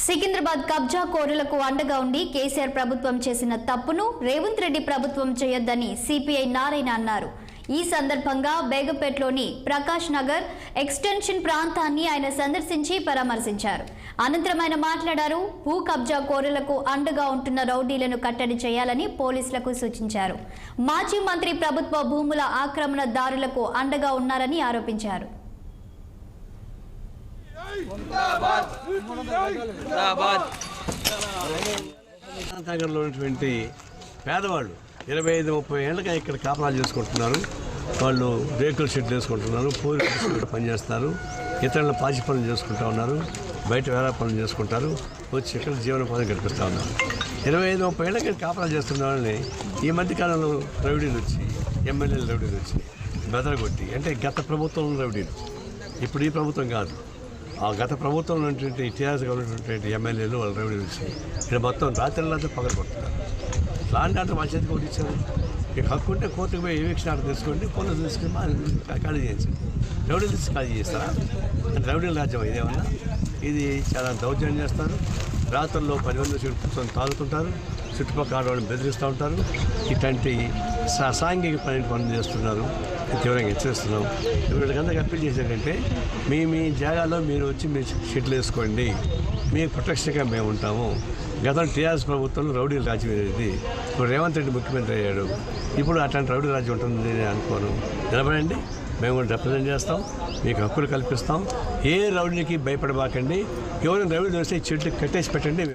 సికింద్రాబాద్ కబ్జా కోరులకు అండగా ఉండి కేసీఆర్ ప్రభుత్వం చేసిన తప్పును రేవంత్ రెడ్డి ప్రభుత్వం చేయొద్దని సిపిఐ నారాయణ అన్నారు. ఈ సందర్భంగా బేగంపేటలోని ప్రకాష్ నగర్ ఎక్స్టెన్షన్ ప్రాంతాన్ని ఆయన సందర్శించి పరామర్శించారు. అనంతరం ఆయన మాట్లాడారు. భూ కబ్జా కోరులకు అండగా ఉంటున్న రౌడీలను కట్టడి చేయాలని పోలీసులకు సూచించారు. మాజీ మంత్రి ప్రభుత్వ భూముల ఆక్రమణదారులకు అండగా ఉన్నారని ఆరోపించారు. నగర్లో ఉన్నటువంటి పేదవాళ్ళు 25-30 ఏళ్ళగా ఇక్కడ కాపరాలు చేసుకుంటున్నారు. వాళ్ళు రేకుల షెడ్లు వేసుకుంటున్నారు, పూరి పనిచేస్తారు, ఇతరుల పాచి పనులు చేసుకుంటూ ఉన్నారు, బయట వేరే పనులు చేసుకుంటారు, వచ్చి ఇక్కడ జీవనోపాధి గడిపిస్తూ ఉన్నారు. 25-30 ఏళ్ళకి కాపరాలు చేస్తున్న వాళ్ళని ఈ మధ్యకాలంలో రౌడీలు వచ్చి, ఎమ్మెల్యేలు రౌడీలు వచ్చి బెదరగొట్టి, అంటే గత ప్రభుత్వం రౌడీలు, ఇప్పుడు ఈ ప్రభుత్వం కాదు, ఆ గత ప్రభుత్వంలో ఉన్నటువంటి టీఆర్ఎస్గా ఉన్నటువంటి ఎమ్మెల్యేలు వాళ్ళు రౌడీలు వచ్చి ఇక్కడ మొత్తం రాత్రులంతా పగలు కొడుతున్నారు. లాంటి అంటే వాళ్ళ చేతికి ఒకటి ఇచ్చారు. మీకు హక్కు ఉంటే కోర్టుకు పోయి ఎవిక్షన్ ఆర్డర్ తీసుకోండి, పోలీసులు తీసుకుని ఖాళీ చేయించండి. రౌడీలు తీసి ఖాళీ చేస్తారా? అంటే రౌడీల రాజ్యం ఇదేమన్నా? ఇది చాలా దౌర్జన్యం చేస్తారు. రాత్రుల్లో 10 మంది కూర్చొని తాగుతుంటారు, చుట్టుపక్కల ఆడవాళ్ళని బెదిరిస్తూ ఉంటారు. ఇట్లాంటి అసాంఘిక పనులు చేస్తున్నారు. తీవ్రంగా హెచ్చరిస్తున్నాం. వీళ్ళకందరికీ అప్పీల్ చేసేటంటే మీ జాగాలో మీరు వచ్చి మీ షెడ్లు వేసుకోండి, మీ ప్రొటెక్షన్గా మేము ఉంటాము. గతంలో టీఆర్ఎస్ ప్రభుత్వంలో రౌడీల రాజ్యం అనేది, ఇప్పుడు రేవంత్ రెడ్డి ముఖ్యమంత్రి అయ్యాడు, ఇప్పుడు అట్లాంటి రౌడీ రాజ్యం ఉంటుంది అని అనుకోను. నిలబడండి, మేము కూడా రిప్రజెంట్ చేస్తాం, మీకు హక్కులు కల్పిస్తాం. ఏ రౌడీకి భయపడబాకండి. ఎవరైనా రౌడీలు వస్తే చెట్లు కట్టేసి పెట్టండి.